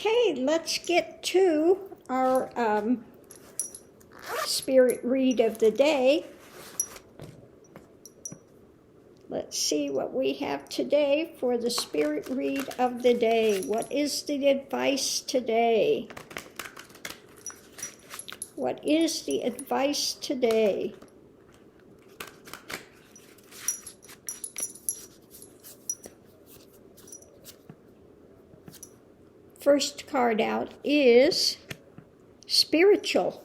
Okay, let's get to our spirit read of the day. Let's see what we have today for the spirit read of the day. What is the advice today? What is the advice today? First card out is spiritual.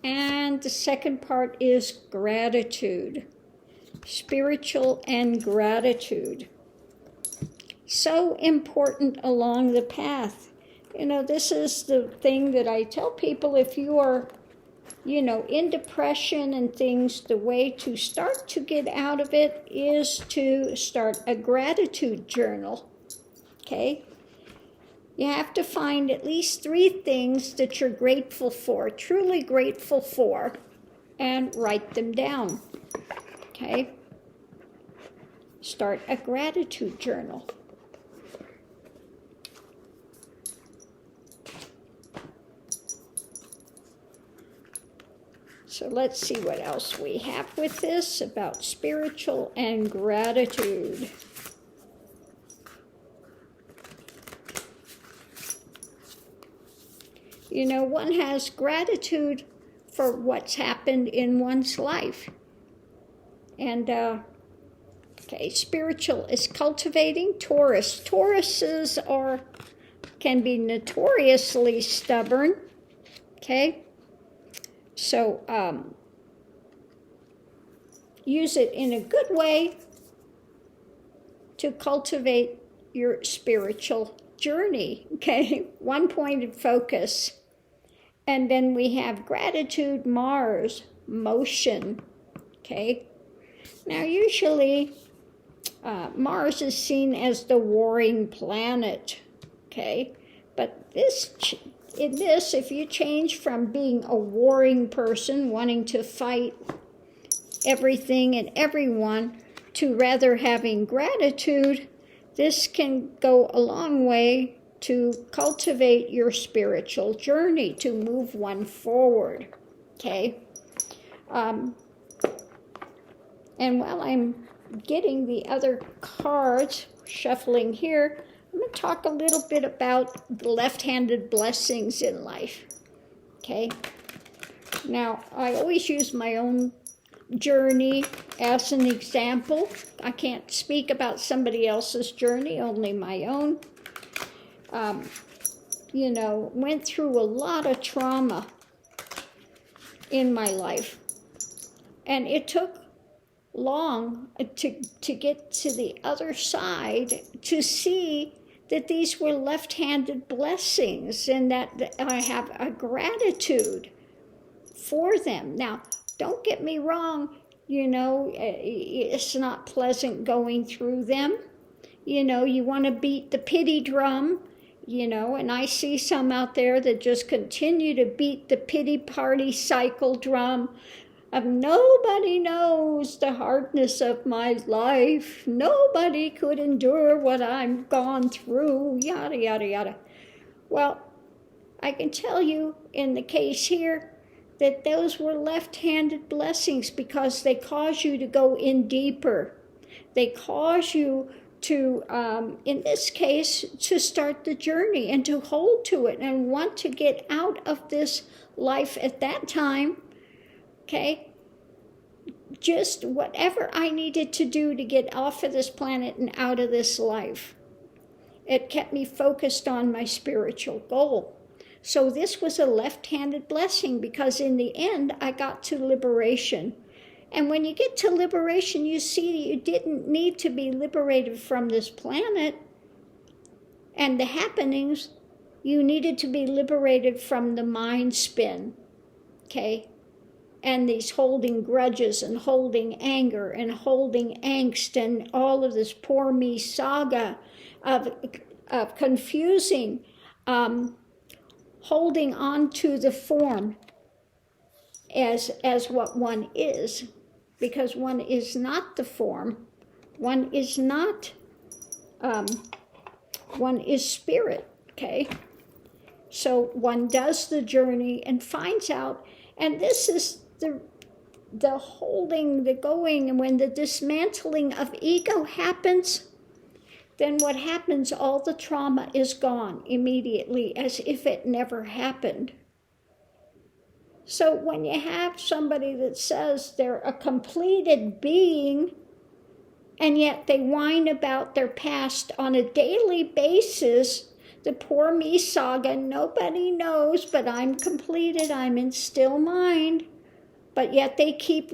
And the second part is gratitude. Spiritual and gratitude. So important along the path. You know, this is the thing that I tell people, if you are, in depression and things, the way to start to get out of it is to start a gratitude journal. Okay? You have to find at least 3 things that you're grateful for, truly grateful for, and write them down. Okay? Start a gratitude journal. So let's see what else we have with this about spiritual and gratitude. You know, one has gratitude for what's happened in one's life. And, spiritual is cultivating. Tauruses can be notoriously stubborn. Okay? So, use it in a good way to cultivate your spiritual journey. Okay? One pointed focus. And then we have gratitude, Mars, motion, okay? Now, usually, Mars is seen as the warring planet, okay? But if you change from being a warring person, wanting to fight everything and everyone, to rather having gratitude, this can go a long way to cultivate your spiritual journey, to move one forward, okay? And while I'm getting the other cards, shuffling here, I'm going to talk a little bit about the left-handed blessings in life, okay? Now, I always use my own journey as an example. I can't speak about somebody else's journey, only my own. Went through a lot of trauma in my life. And it took long to get to the other side to see that these were left-handed blessings and that I have a gratitude for them. Now, don't get me wrong, it's not pleasant going through them. You want to beat the pity drum, and I see some out there that just continue to beat the pity party cycle drum of nobody knows the hardness of my life. Nobody could endure what I've gone through, yada, yada, yada. Well, I can tell you in the case here that those were left-handed blessings because they cause you to go in deeper. They cause you to, in this case, to start the journey and to hold to it and want to get out of this life at that time, okay? Just whatever I needed to do to get off of this planet and out of this life. It kept me focused on my spiritual goal. So this was a left-handed blessing because in the end, I got to liberation. And when you get to liberation, you see you didn't need to be liberated from this planet and the happenings. You needed to be liberated from the mind spin, okay? And these holding grudges and holding anger and holding angst and all of this poor me saga of confusing, holding on to the form as what one is, because one is not the form. One is not, one is spirit. okay? So one does the journey and finds out, and this is the holding, the going, and when the dismantling of ego happens, then what happens, all the trauma is gone immediately, as if it never happened. So when you have somebody that says they're a completed being, and yet they whine about their past on a daily basis, the poor me saga, nobody knows, but I'm completed, I'm in still mind. But yet they keep,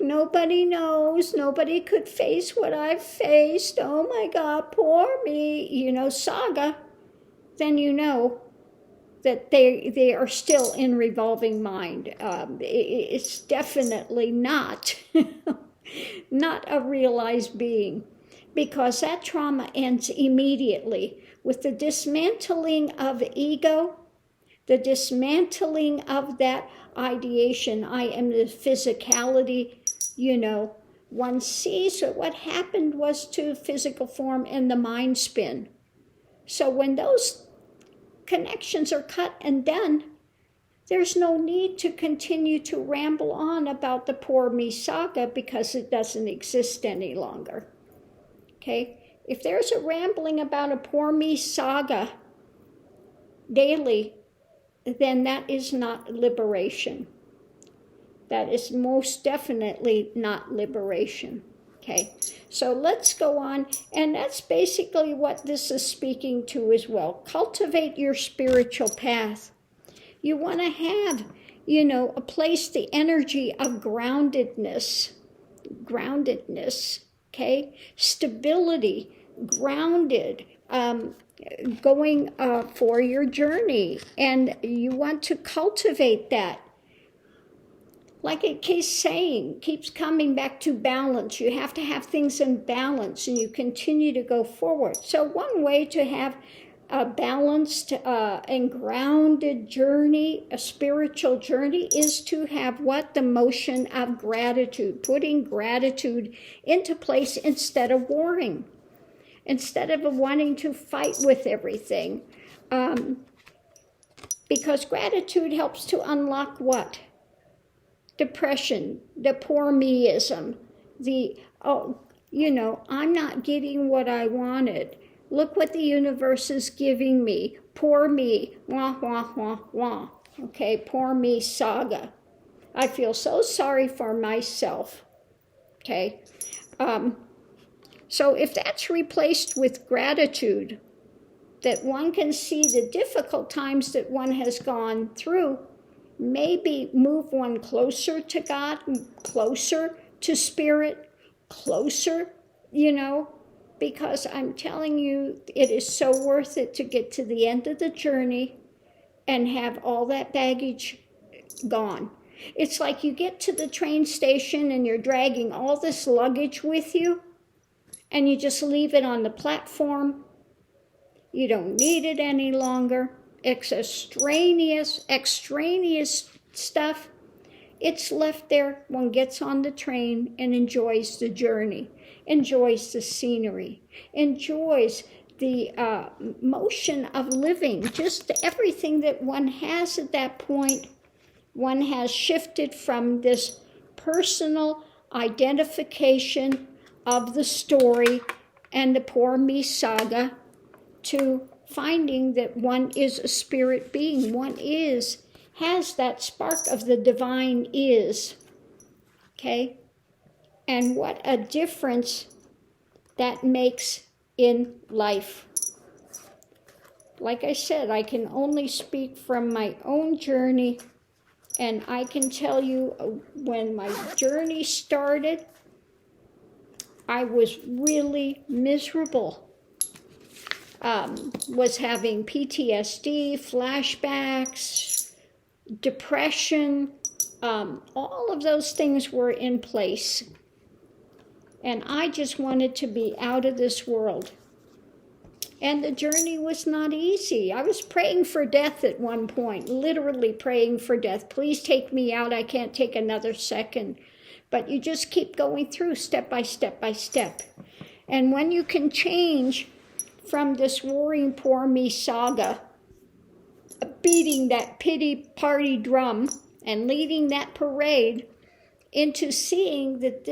nobody knows, nobody could face what I've faced, oh my God, poor me, saga, then you know that they are still in revolving mind. It's definitely not, not a realized being, because that trauma ends immediately with the dismantling of ego, the dismantling of that ideation, I am the physicality, one sees that what happened was to physical form and the mind spin. So when those connections are cut and done, there's no need to continue to ramble on about the poor me saga, because it doesn't exist any longer. Okay? If there's a rambling about a poor me saga daily, then that is not liberation. That is most definitely not liberation. Okay, so let's go on, and that's basically what this is speaking to as well. Cultivate your spiritual path. You want to have, a place, the energy of groundedness, okay, stability, grounded, going for your journey, and you want to cultivate that. Like it keeps coming back to balance. You have to have things in balance, and you continue to go forward. So one way to have a balanced and grounded journey, a spiritual journey, is to have the motion of gratitude, putting gratitude into place instead of warring, instead of wanting to fight with everything. Because gratitude helps to unlock what? Depression, the poor meism, I'm not getting what I wanted. Look what the universe is giving me. Poor me, wah, wah, wah, wah. Okay, poor me saga. I feel so sorry for myself. Okay, so if that's replaced with gratitude, that one can see the difficult times that one has gone through, maybe move one closer to God, closer to spirit, closer, because I'm telling you, it is so worth it to get to the end of the journey and have all that baggage gone. It's like you get to the train station and you're dragging all this luggage with you, and you just leave it on the platform. You don't need it any longer. It's extraneous stuff. It's left there. One gets on the train and enjoys the journey, enjoys the scenery, enjoys the motion of living, just everything that one has at that point. One has shifted from this personal identification of the story and the poor me saga to finding that one is a spirit being. One has that spark of the divine is. Okay? And what a difference that makes in life. Like I said, I can only speak from my own journey, and I can tell you when my journey started, I was really miserable. Was having PTSD, flashbacks, depression, all of those things were in place. And I just wanted to be out of this world. And the journey was not easy. I was praying for death at one point, literally praying for death. Please take me out. I can't take another second. But you just keep going through step by step by step. And when you can change from this Roaring Poor Me saga, beating that pity party drum and leading that parade, into seeing that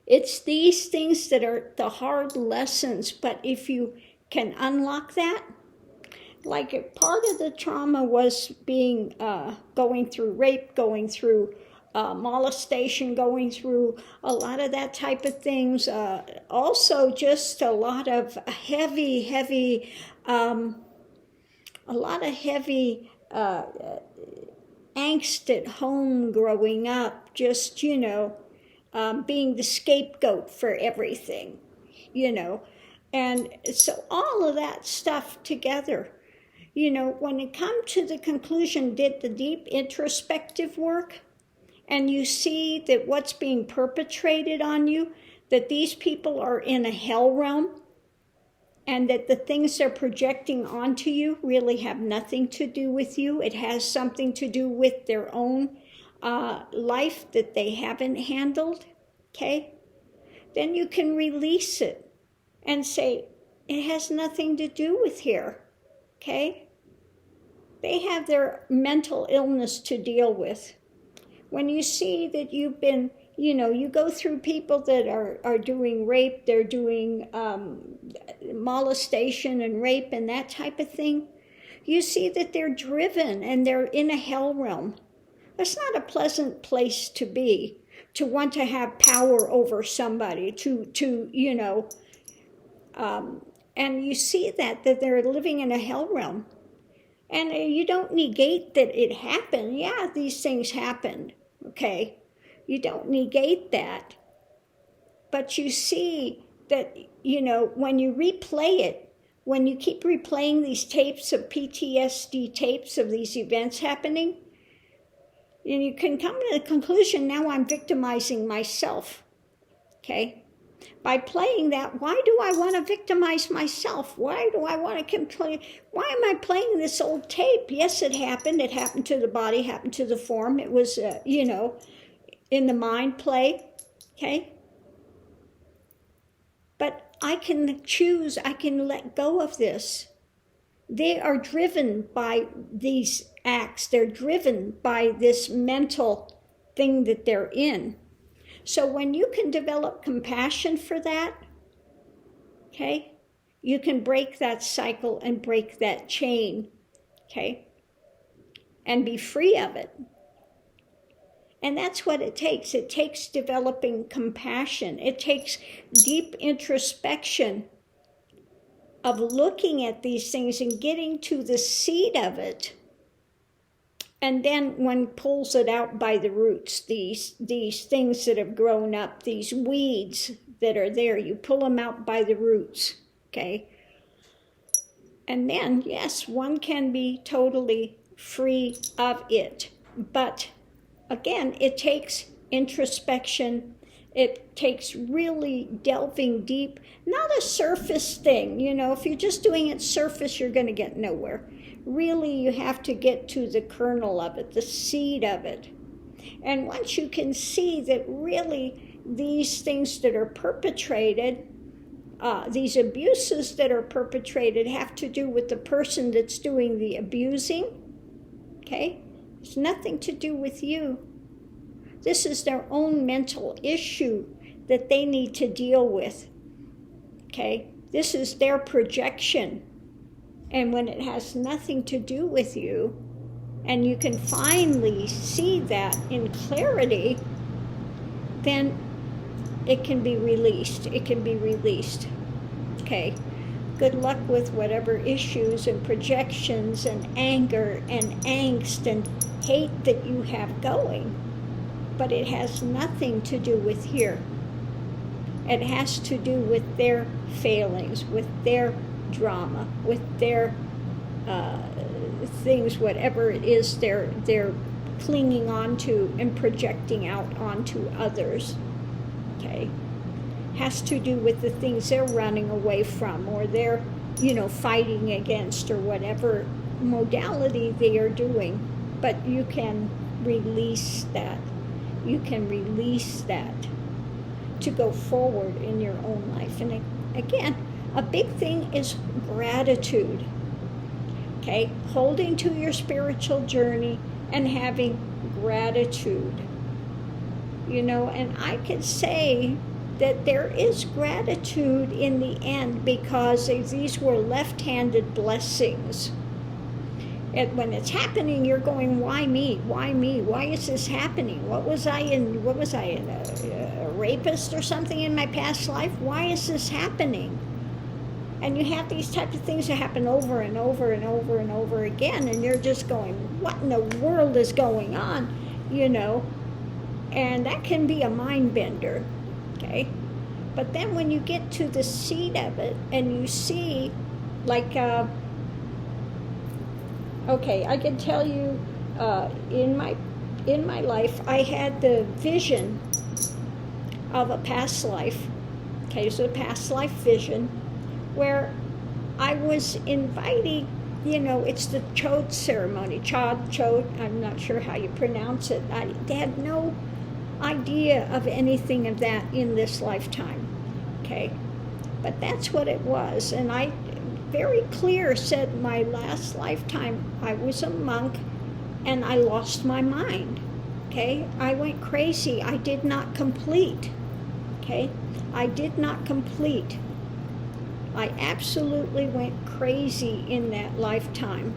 it's these things that are the hard lessons. But if you can unlock that, like a part of the trauma was being going through rape, going through molestation, going through a lot of that type of things. Also just a lot of heavy angst at home growing up, just, being the scapegoat for everything, And so all of that stuff together, when you come to the conclusion, did the deep introspective work, and you see that what's being perpetrated on you, that these people are in a hell realm, and that the things they're projecting onto you really have nothing to do with you. It has something to do with their own life that they haven't handled, okay? Then you can release it and say, it has nothing to do with here, okay? They have their mental illness to deal with. When you see that you've been, you go through people that are doing rape, they're doing molestation and rape and that type of thing, you see that they're driven and they're in a hell realm. That's not a pleasant place to be, to want to have power over somebody, and you see that they're living in a hell realm. And you don't negate that it happened. Yeah, these things happened, okay? You don't negate that. But you see that, when you replay it, when you keep replaying these tapes of PTSD tapes of these events happening, and you can come to the conclusion, now I'm victimizing myself, okay? By playing that, why do I want to victimize myself? Why do I want to complain? Why am I playing this old tape? Yes, it happened. It happened to the body, happened to the form. It was, in the mind play, okay? But I can choose, I can let go of this. They are driven by these acts. They're driven by this mental thing that they're in. So when you can develop compassion for that, okay, you can break that cycle and break that chain, okay, and be free of it. And that's what it takes. It takes developing compassion. It takes deep introspection of looking at these things and getting to the seed of it. And then one pulls it out by the roots, these things that have grown up, these weeds that are there, you pull them out by the roots, okay? And then, yes, one can be totally free of it. But again, it takes introspection. It takes really delving deep, not a surface thing. If you're just doing it surface, you're going to get nowhere. Really, you have to get to the kernel of it, the seed of it. And once you can see that really these things that are perpetrated, these abuses that are perpetrated have to do with the person that's doing the abusing, okay? It's nothing to do with you. This is their own mental issue that they need to deal with, okay? This is their projection. And when it has nothing to do with you, and you can finally see that in clarity, then it can be released. It can be released. Okay. Good luck with whatever issues and projections and anger and angst and hate that you have going. But it has nothing to do with here. It has to do with their failings, with their drama, with their things, whatever it is they're clinging onto and projecting out onto others, okay? Has to do with the things they're running away from, or they're, fighting against, or whatever modality they are doing. But you can release that. You can release that to go forward in your own life. And again, A big thing is gratitude. Okay, holding to your spiritual journey and having gratitude. You know, and I can say that there is gratitude in the end because these were left-handed blessings. And when it's happening, you're going, why me? Why me? Why is this happening? What was I in, a rapist or something in my past life? Why is this happening? And you have these types of things that happen over and over and over and over again, and you're just going, what in the world is going on? You know, and that can be a mind bender, okay? But then when you get to the seed of it and you see, like, okay, I can tell you, in my life, I had the vision of a past life. Okay, so a past life vision, where I was inviting, you know, it's the Chod ceremony, Chod, I'm not sure how you pronounce it. I had no idea of anything of that in this lifetime, okay? But that's what it was, and I very clear said my last lifetime I was a monk and I lost my mind, okay? I went crazy. I did not complete, okay? I did not complete. I absolutely went crazy in that lifetime.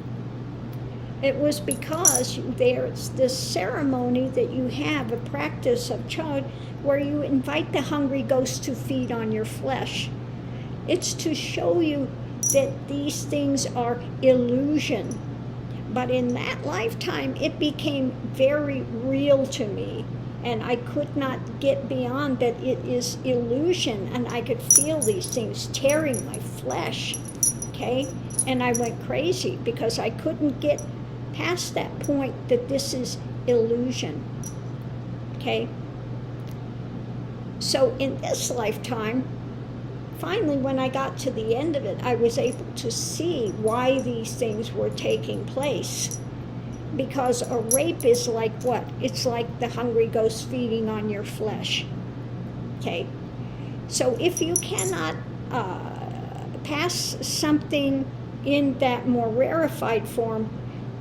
It was because there's this ceremony that you have, a practice of Chod, where you invite the hungry ghost to feed on your flesh. It's to show you that these things are illusion. But in that lifetime, it became very real to me. And I could not get beyond that it is illusion. And I could feel these things tearing my flesh, okay? And I went crazy because I couldn't get past that point that this is illusion, okay? So in this lifetime, finally, when I got to the end of it, I was able to see why these things were taking place. Because a rape is like what? It's like the hungry ghost feeding on your flesh. Okay? So if you cannot pass something in that more rarefied form,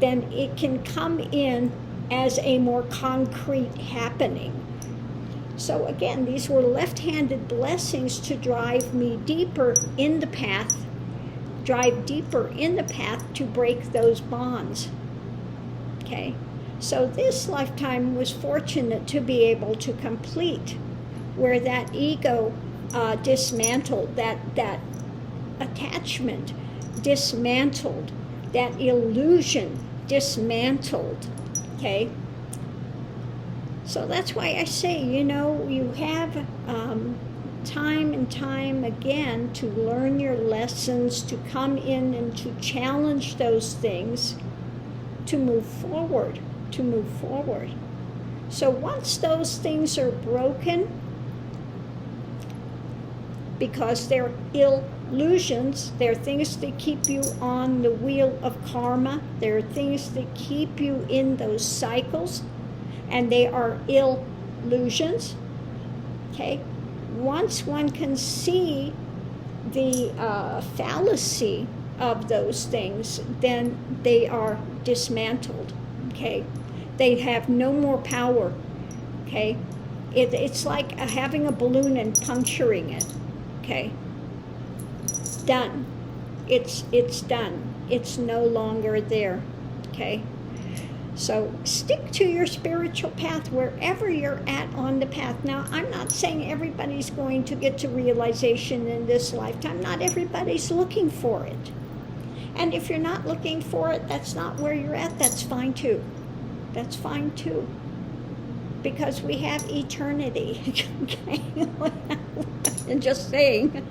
then it can come in as a more concrete happening. So again, these were left-handed blessings to drive me deeper in the path, to break those bonds. Okay, so this lifetime was fortunate to be able to complete where that ego dismantled, that attachment dismantled, that illusion dismantled, okay? So that's why I say, you know, you have time and time again to learn your lessons, to come in and to challenge those things, to move forward. So once those things are broken, because they're illusions, they're things that keep you on the wheel of karma, they're things that keep you in those cycles, and they are illusions, okay? Once one can see the fallacy of those things, then they are dismantled, okay? They have no more power, okay? It's like having a balloon and puncturing it, okay? Done. It's done. It's no longer there, okay? So stick to your spiritual path wherever you're at on the path. Now, I'm not saying everybody's going to get to realization in this lifetime. Not everybody's looking for it. And if you're not looking for it, that's not where you're at, that's fine too. That's fine too. Because we have eternity. Okay? I'm just saying.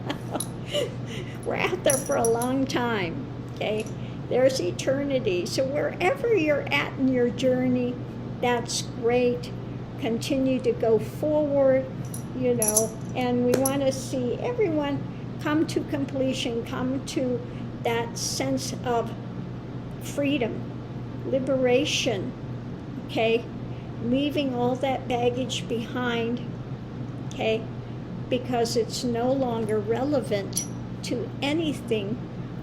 We're out there for a long time. Okay? There's eternity. So wherever you're at in your journey, that's great. Continue to go forward, you know, and we want to see everyone come to completion, come to that sense of freedom, liberation, okay? Leaving all that baggage behind, okay? Because it's no longer relevant to anything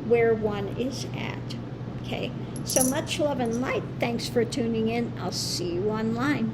where one is at. Okay? So much love and light. Thanks for tuning in. I'll see you online.